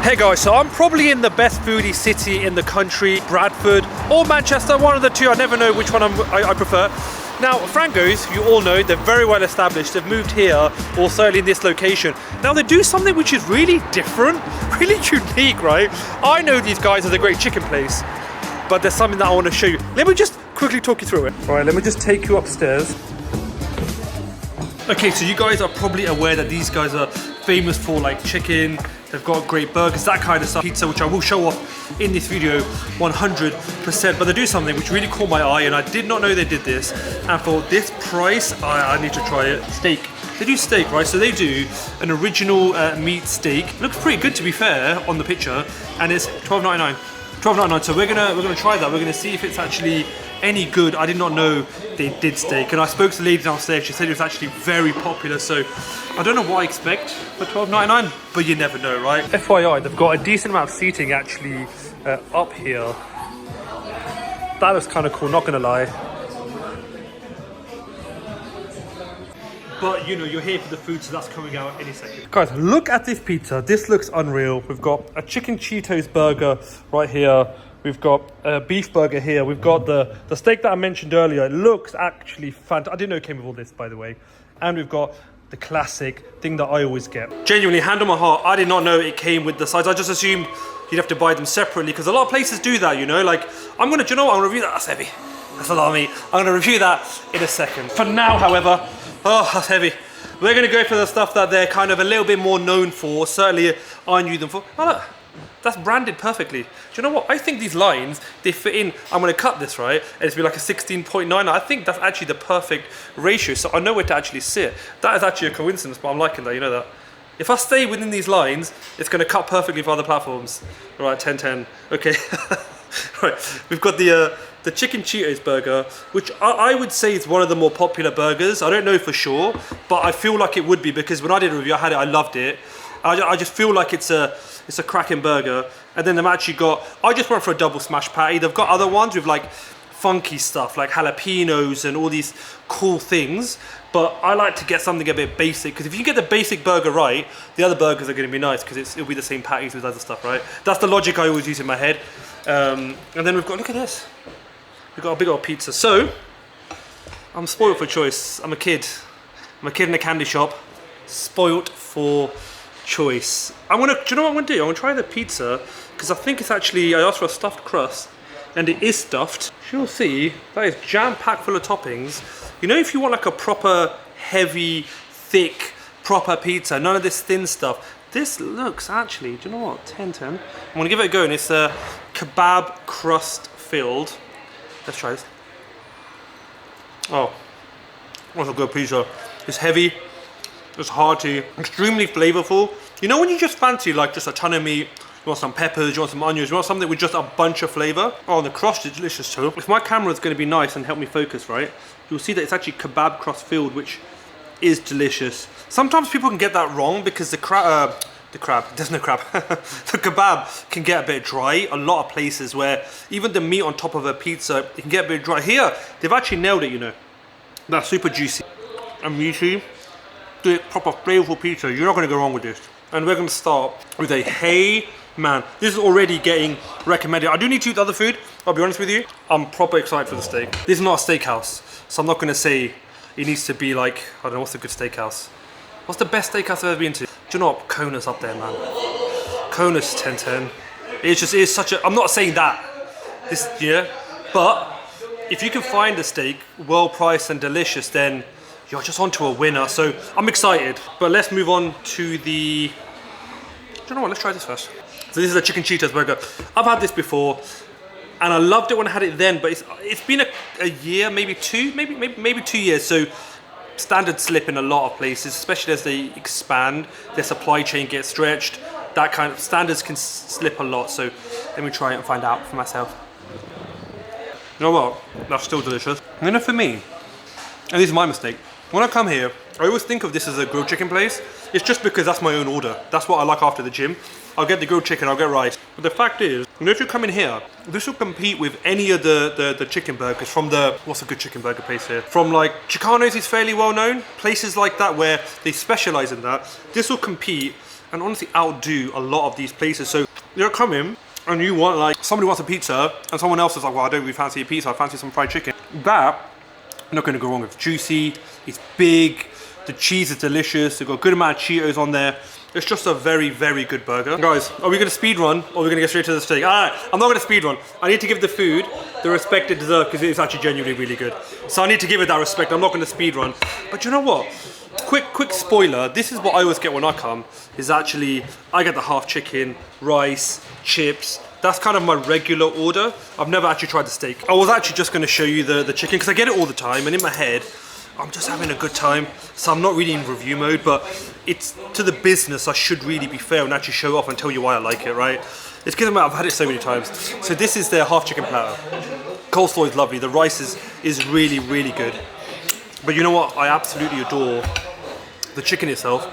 Hey guys, so I'm probably in the best foodie city in the country, Bradford or Manchester, one of the two. I never know which one I prefer. Now, Frangoz, you all know, they're very well established. They've moved here, or certainly in this location. Now, they do something which is really different, really unique, right? I know these guys as a great chicken place, but there's something that I want to show you. Let me just quickly talk you through it. All right, let me just take you upstairs. Okay, so you guys are probably aware that these guys are famous for like chicken. They've got great burgers, that kind of stuff. Pizza, which I will show off in this video 100%. But they do something which really caught my eye, and I did not know they did this. And for this price, I need to try it. Steak. They do steak, right? So they do an original meat steak. Looks pretty good, to be fair, on the picture. And it's $12.99. $12.99. So we're gonna try that. We're gonna see if it's actually any good. I did not know they did steak, and I spoke to the lady downstairs. She said it was actually very popular, so I don't know what I expect for $12.99, but you never know, right? FYI, they've got a decent amount of seating actually up here. That looks kind of cool, not gonna lie. But you know, you're here for the food, so that's coming out any second. Guys, look at this pizza. This looks unreal. We've got a chicken Cheetos burger right here. We've got a beef burger here. We've got the steak that I mentioned earlier. It looks actually fantastic. I didn't know it came with all this, by the way. And we've got the classic thing that I always get. Genuinely, hand on my heart, I did not know it came with the sides. I just assumed you'd have to buy them separately, because a lot of places do that, you know? Like, do you know what? I'm gonna review that. That's heavy. That's a lot of meat. I'm gonna review that in a second. For now, however, oh, that's heavy. We're gonna go for the stuff that they're kind of a little bit more known for. Certainly, I knew them for. Oh, look. That's branded perfectly. Do you know what? I think these lines, they fit in. I'm gonna cut this, right? And it's be like a 16.9. I think that's actually the perfect ratio, so I know where to actually sit. That is actually a coincidence, but I'm liking that, you know that. If I stay within these lines, it's gonna cut perfectly for other platforms. All right, 10-10, okay. Right, we've got the chicken Cheetos burger, which I would say is one of the more popular burgers. I don't know for sure, but I feel like it would be, because when I did a review, I had it, I loved it. I just feel like it's a cracking burger. And then they've actually got, I just went for a double smash patty. They've got other ones with like funky stuff, like jalapenos and all these cool things. But I like to get something a bit basic, because if you get the basic burger right, the other burgers are gonna be nice, because it'll be the same patties with other stuff, right? That's the logic I always use in my head. And then we've got, look at this. We've got a big old pizza. So, I'm spoiled for choice. I'm a kid. I'm a kid in a candy shop. Spoiled for choice. Do you know what I'm gonna do? I'm gonna try the pizza, because I think it's actually, I asked for a stuffed crust, and it is stuffed. You'll see, that is jam-packed full of toppings. You know, if you want like a proper, heavy, thick, proper pizza, none of this thin stuff, this looks actually, do you know what, 10-10. I'm gonna give it a go, and it's a kebab crust filled. Let's try this. Oh, that's a good pizza. It's heavy. It's hearty, extremely flavorful. You know when you just fancy like just a ton of meat, you want some peppers, you want some onions, you want something with just a bunch of flavor? Oh, and the crust is delicious too. If my camera is going to be nice and help me focus, right, you'll see that it's actually kebab crust filled, which is delicious. Sometimes people can get that wrong, because there's no crab. The kebab can get a bit dry. A lot of places where even the meat on top of a pizza, it can get a bit dry. Here, they've actually nailed it, you know. That's super juicy and meaty. Do it proper flavorful pizza. You're not going to go wrong with this. And we're going to start with a HEYMAN. This is already getting recommended. I do need to eat the other food, I'll be honest with you. I'm proper excited for the steak. This is not a steakhouse, so I'm not going to say it needs to be like, I don't know, what's a good steakhouse? What's the best steakhouse I've ever been to? Do you know what? Kona's up there, man. Kona's 10-10. It's such a, I'm not saying that, but if you can find a steak well priced and delicious, then you're just onto a winner. So I'm excited, but let's move on to the, do you know what, let's try this first. So this is a chicken Cheetos burger. I've had this before, and I loved it when I had it then, but it's been a year, maybe 2 years. So standards slip in a lot of places, especially as they expand, their supply chain gets stretched. That kind of standards can slip a lot. So let me try it and find out for myself. You know what? That's still delicious. And then for me, and this is my mistake, when I come here, I always think of this as a grilled chicken place. It's just because that's my own order. That's what I like after the gym. I'll get the grilled chicken, I'll get rice. But the fact is, you know, if you come in here, this will compete with any of the chicken burgers from the, what's a good chicken burger place here? From like, Chicano's is fairly well known. Places like that where they specialize in that. This will compete and honestly outdo a lot of these places. So you're coming and you want, like, somebody wants a pizza and someone else is like, well, I don't really fancy a pizza, I fancy some fried chicken. That, I'm not gonna go wrong with. It's juicy, it's big, the cheese is delicious, they've got a good amount of Cheetos on there. It's just a very, very good burger. Guys, are we gonna speed run or are we gonna get straight to the steak? All right, I'm not gonna speed run. I need to give the food the respect it deserves because it is actually genuinely really good. So I need to give it that respect. I'm not gonna speed run. But you know what? Quick spoiler, this is what I always get when I come, is actually, I get the half chicken, rice, chips. That's kind of my regular order. I've never actually tried the steak. I was actually just gonna show you the chicken because I get it all the time and in my head, I'm just having a good time. So I'm not really in review mode, but it's to the business, I should really be fair and actually show off and tell you why I like it, right? It's because I've had it so many times. So this is their half chicken platter. Coleslaw is lovely. The rice is really, really good. But you know what? I absolutely adore the chicken itself.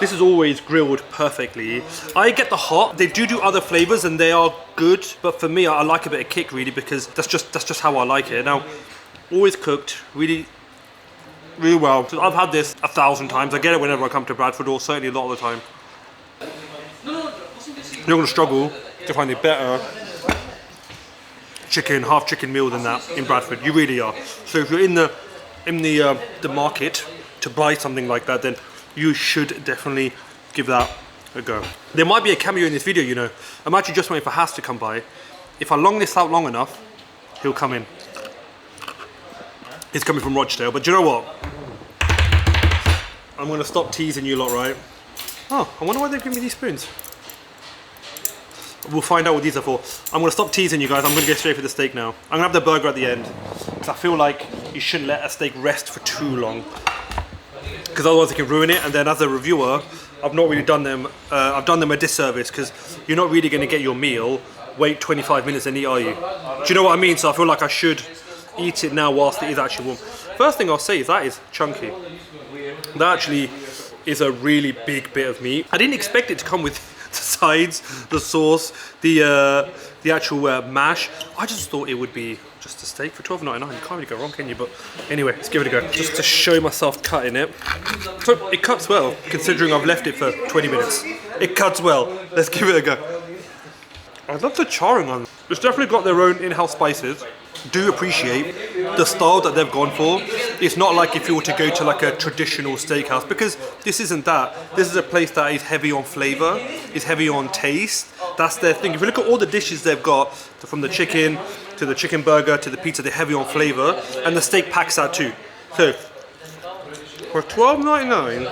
This is always grilled perfectly. I get the hot. They do other flavors and they are good. But for me, I like a bit of kick really because that's just how I like it. Now, always cooked really well. I've had this 1,000 times. I get it whenever I come to Bradford, or certainly a lot of the time. You're gonna struggle to find a better half chicken meal than that in Bradford. You really are. So if you're in the market to buy something like that, then you should definitely give that a go. There might be a cameo in this video, you know. I'm actually just waiting for Has to come by. If I long this out long enough, he'll come in. He's coming from Rochdale, but do you know what? I'm gonna stop teasing you lot, right? Oh, I wonder why they've given me these spoons. We'll find out what these are for. I'm gonna stop teasing you guys. I'm gonna go straight for the steak now. I'm gonna have the burger at the end because I feel like you shouldn't let a steak rest for too long because otherwise it can ruin it. And then as a reviewer, I've not really done them. I've done them a disservice because you're not really gonna get your meal, wait 25 minutes and eat, are you? Do you know what I mean? So I feel like I should eat it now whilst it is actually warm. First thing I'll say is that is chunky. That actually is a really big bit of meat. I didn't expect it to come with the sides, the sauce, the actual mash. I just thought it would be just a steak for $12.99. You can't really go wrong, can you? But anyway, let's give it a go. Just to show myself cutting it. So it cuts well, considering I've left it for 20 minutes. It cuts well. Let's give it a go. I love the charring on. It's definitely got their own in-house spices. Do appreciate the style that they've gone for. It's not like if you were to go to like a traditional steakhouse, because this isn't that. This is a place that is heavy on flavor, is heavy on taste. That's their thing. If you look at all the dishes they've got, from the chicken to the chicken burger to the pizza, they're heavy on flavor, and the steak packs that too. So for $12.99,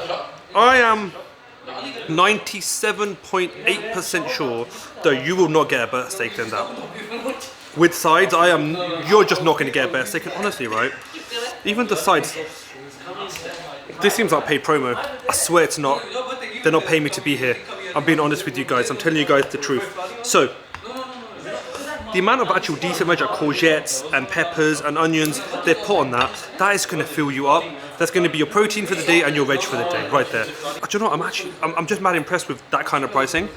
I am 97.8% sure that you will not get a better steak than that. With sides, you're just not going to get a better steak. And honestly, right, even the sides, this seems like paid promo. I swear it's not. They're not paying me to be here. I'm being honest with you guys. I'm telling you guys the truth. So, the amount of actual decent measure courgettes and peppers and onions they put on that is going to fill you up. That's going to be your protein for the day and your veg for the day, right there. But you know what, I'm just mad impressed with that kind of pricing.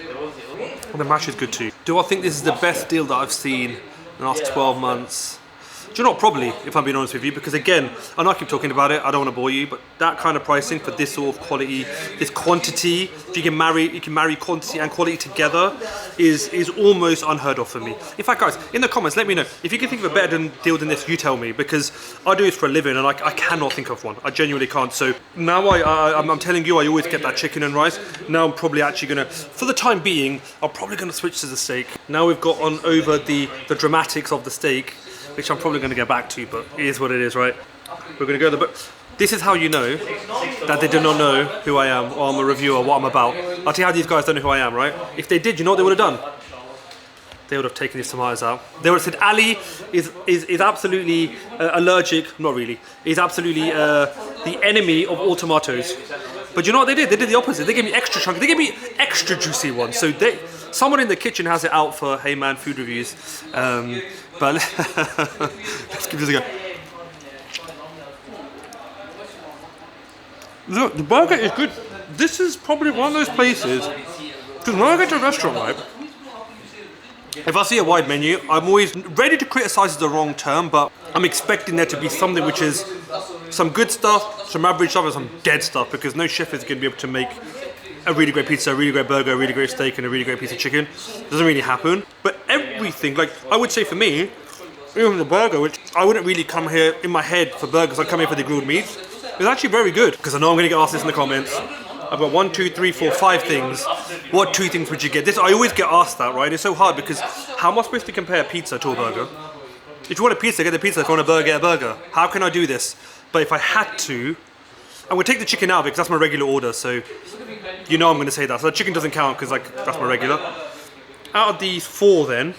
And the mash is good too. Do I think this is the best deal that I've seen in the last 12 months? Do you know what, probably, if I'm being honest with you, because again, I know I keep talking about it, I don't want to bore you, but that kind of pricing for this sort of quality, this quantity, if you can marry quantity and quality together, is almost unheard of for me. In fact, guys, in the comments, let me know. If you can think of a better deal than this, you tell me, because I do this for a living and I cannot think of one. I genuinely can't. So now I'm telling you, I always get that chicken and rice. Now I'm probably actually gonna, for the time being, I'm probably gonna switch to the steak. Now we've got on over the dramatics of the steak, which I'm probably going to get back to, but it is what it is, right? We're going to go to the book. This is how you know that they do not know who I am, or I'm a reviewer, what I'm about. I'll tell you how these guys don't know who I am, right? If they did, you know what they would have done? They would have taken these tomatoes out. They would have said, Ali is absolutely allergic, not really, is absolutely the enemy of all tomatoes. But you know what they did? They did the opposite. They gave me extra chunky. They gave me extra juicy ones. So someone in the kitchen has it out for HEYMAN food reviews. But let's give this a go. Look, the burger is good. This is probably one of those places, because when I go to a restaurant, right, if I see a wide menu, I'm always ready to criticize is the wrong term, but I'm expecting there to be something which is some good stuff, some average stuff, and some dead stuff, because no chef is going to be able to make a really great pizza, a really great burger, a really great steak, and a really great piece of chicken. It doesn't really happen. But everything, like I would say for me, even the burger, which I wouldn't really come here in my head for burgers, I'd come here for the grilled meats. It's actually very good, because I know I'm going to get asked this in the comments. I've got 1, 2, 3, 4, 5 things. What 2 things would you get? This I always get asked that, right? It's so hard because how am I supposed to compare pizza to a burger? If you want a pizza, get the pizza. If you want a burger, get a burger. How can I do this? But if I had to, I'm going to take the chicken out because that's my regular order. So you know I'm going to say that. So the chicken doesn't count because like that's my regular. Out of these 4 then,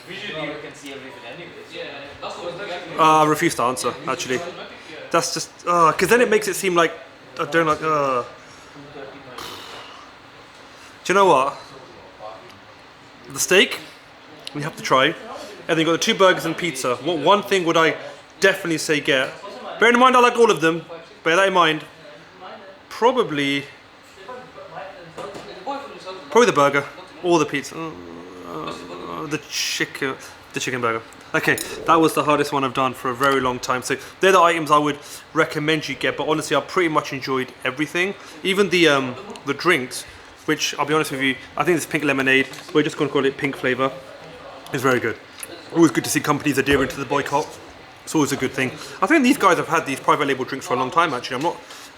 I refuse to answer actually. That's just, because then it makes it seem like I don't like, Do you know what? The steak, we have to try. And then you got the 2 burgers and pizza. What one thing would I definitely say get? Bear in mind I like all of them. Bear that in mind. Probably the burger or the pizza. The chicken burger. Okay, that was the hardest one I've done for a very long time. So they're the items I would recommend you get. But honestly, I pretty much enjoyed everything. Even the drinks, which I'll be honest with you, I think this pink lemonade, we're just going to call it pink flavour, is very good. Always good to see companies adhering to the boycott. It's always a good thing. I think these guys have had these private label drinks for a long time actually.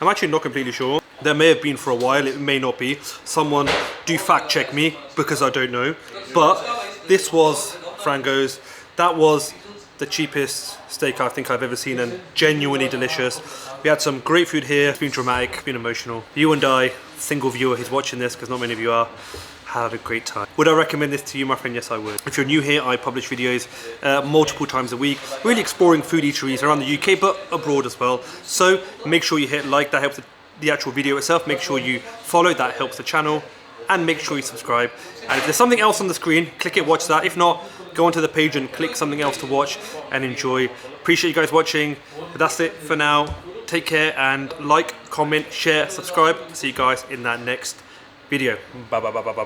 I'm actually not completely sure. There may have been for a while, it may not be. Someone do fact check me because I don't know. But this was Frangoz. That was the cheapest steak I think I've ever seen and genuinely delicious. We had some great food here. It's been dramatic, it's been emotional. You and I, single viewer who's watching this, because not many of you are, had a great time. Would I recommend this to you, my friend? Yes, I would. If you're new here, I publish videos multiple times a week, really exploring food eateries around the UK, but abroad as well. So make sure you hit like, that helps the actual video itself. Make sure you follow, that helps the channel. And make sure you subscribe. And if there's something else on the screen, click it, watch that. If not, go onto the page and click something else to watch and enjoy. Appreciate you guys watching. But that's it for now. Take care and like, comment, share, subscribe. See you guys in that next video. Bye bye bye bye bye bye.